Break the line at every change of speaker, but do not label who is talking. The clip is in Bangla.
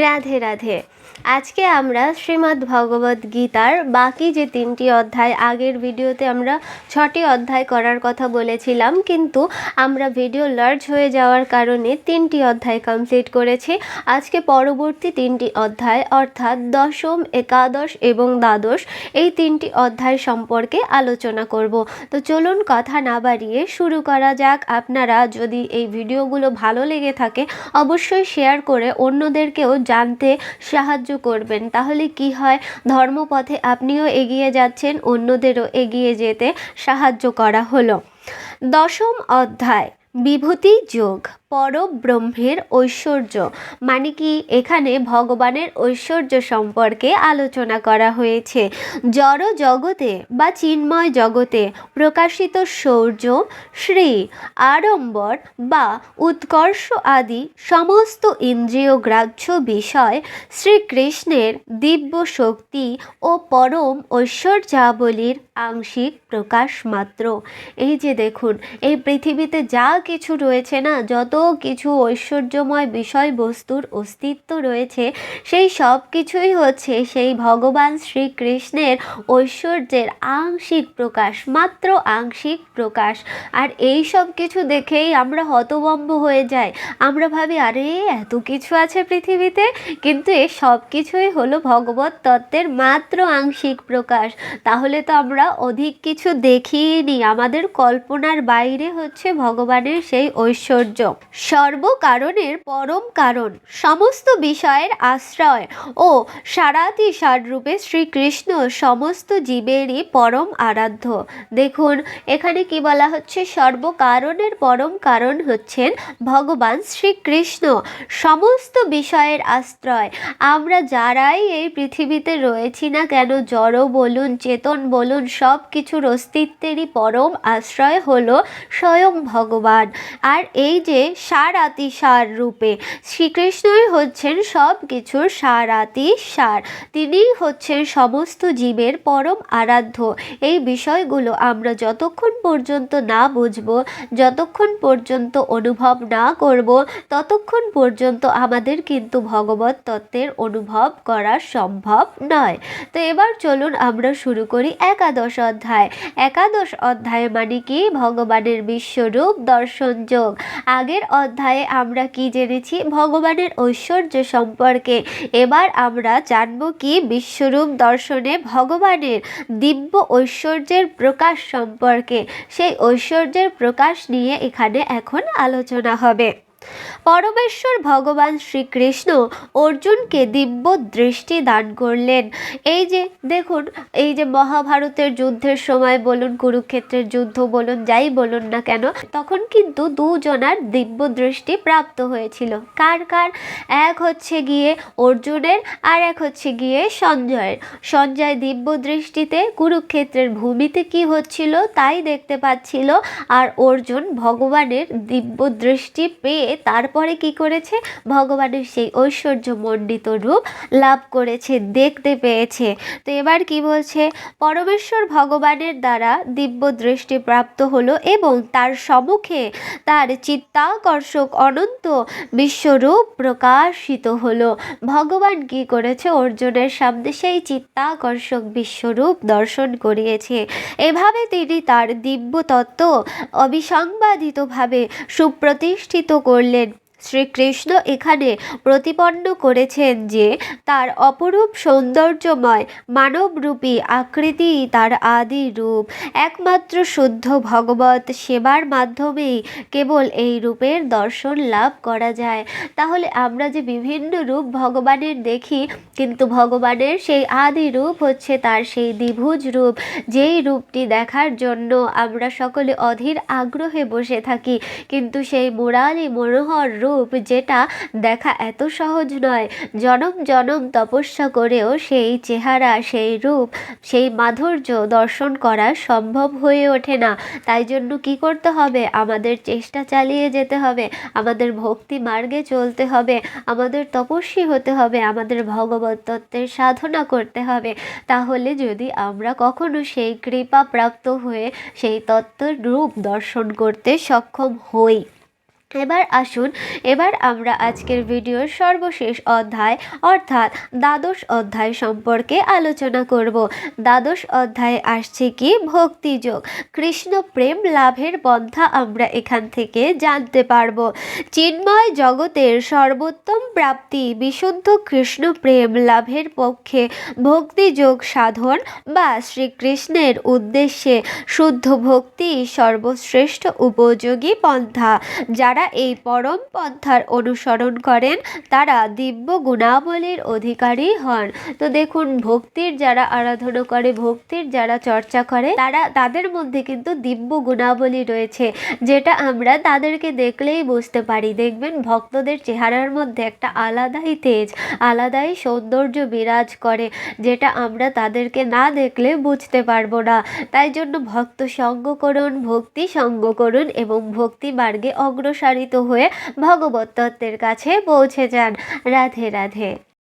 রাধে রাধে। আজকে আমরা শ্রীমদ্ ভগবদ্ গীতার বাকি যে 3টি অধ্যায়, আগের ভিডিওতে আমরা 6টি অধ্যায় করার কথা বলেছিলাম, কিন্তু আমরা ভিডিও লার্জ হয়ে যাওয়ার কারণে 3টি অধ্যায় কমপ্লিট করেছি। আজকে পরবর্তী 3টি অধ্যায় অর্থাৎ দশম, একাদশ এবং দ্বাদশ, এই 3টি অধ্যায় সম্পর্কে আলোচনা করব। তো চলুন কথা না বাড়িয়ে শুরু করা যাক। আপনারা যদি এই ভিডিওগুলো ভালো লেগে থাকে অবশ্যই শেয়ার করে অন্যদেরকেও জানতে সাহায্য করবেন। তাহলে কি হয়, ধর্মপথে আপনিও এগিয়ে যাচ্ছেন, অন্যদেরও এগিয়ে যেতে সাহায্য করা হলো। দশম অধ্যায় বিভূতি যোগ, পরব্রহ্মের ঐশ্বর্য। মানে কি, এখানে ভগবানের ঐশ্বর্য সম্পর্কে আলোচনা করা হয়েছে। জড় জগতে বা চিন্ময় জগতে প্রকাশিত শৌর্য, শ্রী, আড়ম্বর বা উৎকর্ষ আদি সমস্ত ইন্দ্রিয় গ্রাহ্য বিষয় শ্রীকৃষ্ণের দিব্য শক্তি ও পরম ঐশ্বর্যাবলীর আংশিক প্রকাশ মাত্র। এই যে দেখুন, এই পৃথিবীতে যা কিছু রয়েছে না, যত কিছু ঐশ্বর্যময় বিষয়বস্তুর অস্তিত্ব রয়েছে, সেই সব কিছুই হচ্ছে সেই ভগবান শ্রীকৃষ্ণের ঐশ্বর্যের আংশিক প্রকাশ, মাত্র আংশিক প্রকাশ। আর এই সব কিছু দেখেই আমরা হতভম্ব হয়ে যাই। আমরা ভাবি, আরে এত কিছু আছে পৃথিবীতে, কিন্তু এ সব কিছুই হলো ভগবত তত্ত্বের মাত্র আংশিক প্রকাশ। তাহলে তো আমরা অধিক কিছু দেখিনি, আমাদের কল্পনার বাইরে হচ্ছে ভগবানের সেই ঐশ্বর্য। সর্বকারণের পরম কারণ, সমস্ত বিষয়ের আশ্রয় ও সারাতিসার রূপে শ্রীকৃষ্ণ সমস্ত জীবেরই পরম আরাধ্য। দেখুন এখানে কি বলা হচ্ছে, সর্বকারণের পরম কারণ হচ্ছেন ভগবান শ্রীকৃষ্ণ, সমস্ত বিষয়ের আশ্রয়। আমরা যারাই এই পৃথিবীতে রয়েছি না কেন, জড় বলুন চেতন বলুন, সব কিছুর অস্তিত্বেরই পরম আশ্রয় হলো স্বয়ং ভগবান। আর এই যে সারাতিসার রূপে, শ্রীকৃষ্ণই হচ্ছেন সব কিছুর সারাতিসার, তিনিই হচ্ছেন সমস্ত জীবের পরম আরাধ্য। এই বিষয়গুলো আমরা যতক্ষণ পর্যন্ত না বুঝব, যতক্ষণ পর্যন্ত অনুভব না করব, ততক্ষণ পর্যন্ত আমাদের কিন্তু ভগবত তত্ত্বের অনুভব করা সম্ভব নয়। তো এবার চলুন আমরা শুরু করি একাদশ অধ্যায়। একাদশ অধ্যায় মানে কি, ভগবানের বিশ্বরূপ দর্শন যোগ। আগের অধ্যায়ে আমরা কি জেনেছি, ভগবানের ঐশ্বর্য সম্পর্কে। এবার আমরা জানব কি, বিশ্বরূপ দর্শনে ভগবানের দিব্য ঐশ্বর্যের প্রকাশ সম্পর্কে। সেই ঐশ্বর্যের প্রকাশ নিয়ে এখানে এখন আলোচনা হবে। পরমেশ্বর ভগবান শ্রীকৃষ্ণ অর্জুনকে দিব্য দৃষ্টি দান করলেন। এই যে দেখুন, এই যে মহাভারতের যুদ্ধের সময় বলুন, কুরুক্ষেত্রের যুদ্ধ বলুন, যাই বলুন না কেন, তখন কিন্তু দুজনার দিব্য দৃষ্টি প্রাপ্ত হয়েছিল। কার কার? এক হচ্ছে গিয়ে অর্জুনের, আর এক হচ্ছে গিয়ে সঞ্জয়ের। সঞ্জয় দিব্য দৃষ্টিতে কুরুক্ষেত্রের ভূমিতে কি হচ্ছিল তাই দেখতে পাচ্ছিল, আর অর্জুন ভগবানের দিব্য দৃষ্টি পেয়ে তারপরে কি করেছে, ভগবানের সেই ঐশ্বর্যমণ্ডিত রূপ লাভ করেছে, দেখতে পেয়েছে। তো এবার কি বলছে, পরমেশ্বর ভগবানের দ্বারা দিব্য দৃষ্টি প্রাপ্ত হলো এবং তার সম্মুখে তার চিত্তাকর্ষক অনন্ত বিশ্বরূপ প্রকাশিত হলো। ভগবান কি করেছে, অর্জুনের সামনে সেই চিত্তাকর্ষক বিশ্বরূপ দর্শন করিয়েছে। এভাবে তিনি তার দিব্য তত্ত্ব অবিসংবাদিতভাবে সুপ্রতিষ্ঠিত করলেন। শ্রীকৃষ্ণ এখানে প্রতিপন্ন করেছেন যে তার অপরূপ সৌন্দর্যময় মানবরূপী আকৃতি তার আদি রূপ। একমাত্র শুদ্ধ ভগবত সেবার মাধ্যমেই কেবল এই রূপের দর্শন লাভ করা যায়। তাহলে আমরা যে বিভিন্ন রূপ ভগবানের দেখি, কিন্তু ভগবানের সেই আদি রূপ হচ্ছে তার সেই দ্বিভুজ রূপ, যেই রূপটি দেখার জন্য আমরা সকলে অধীর আগ্রহে বসে থাকি। কিন্তু সেই মুরারি মনোহর রূপ, যেটা দেখা এত সহজ নয়, জনম জনম তপস্যা করেও সেই চেহারা, সেই রূপ, সেই মাধুর্য দর্শন করা সম্ভব হয়ে ওঠে না। তাই জন্য কি করতে হবে, আমাদের চেষ্টা চালিয়ে যেতে হবে, আমাদের ভক্তি মার্গে চলতে হবে, আমাদের তপস্বী হতে হবে, আমাদের ভগবত তত্ত্বের সাধনা করতে হবে। তাহলে যদি আমরা কখনো সেই কৃপা প্রাপ্ত হয়ে সেই তত্ত্বের রূপ দর্শন করতে সক্ষম হই। এবার আমরা আজকের ভিডিওর সর্বশেষ অধ্যায় অর্থাৎ দ্বাদশ অধ্যায় সম্পর্কে আলোচনা করব। দ্বাদশ অধ্যায়ে আসছে কি ভক্তিযোগ, কৃষ্ণ প্রেম লাভের পন্থা আমরা এখান থেকে জানতে পারবো। চিন্ময় জগতের সর্বোত্তম প্রাপ্তি বিশুদ্ধ কৃষ্ণ প্রেম লাভের পক্ষে ভক্তিযোগ সাধন বা শ্রীকৃষ্ণের উদ্দেশ্যে শুদ্ধ ভক্তি সর্বশ্রেষ্ঠ উপযোগী পন্থা। যারা এই পরম পন্থার অনুসরণ করেন তারা দিব্য গুণাবলীর অধিকারী হন। তো দেখুন, ভক্তির যারা আরাধনা করে, ভক্তির যারা চর্চা করে, তাদের মধ্যে কিন্তু দিব্য গুণাবলী রয়েছে, যেটা আমরা তাদেরকে দেখলেই বুঝতে পারি। দেখবেন ভক্তদের চেহারার মধ্যে একটা আলাদাই তেজ, আলাদাই সৌন্দর্য বিরাজ করে, যেটা আমরা তাদেরকে না দেখলে বুঝতে পারবো না। তাই জন্য ভক্ত সঙ্গ করুন, ভক্তি সঙ্গ করুন এবং ভক্তি মার্গে অগ্রসরিত হয়ে ভগবত তত্ত্বের কাছে পৌঁছে যান। রাধে রাধে।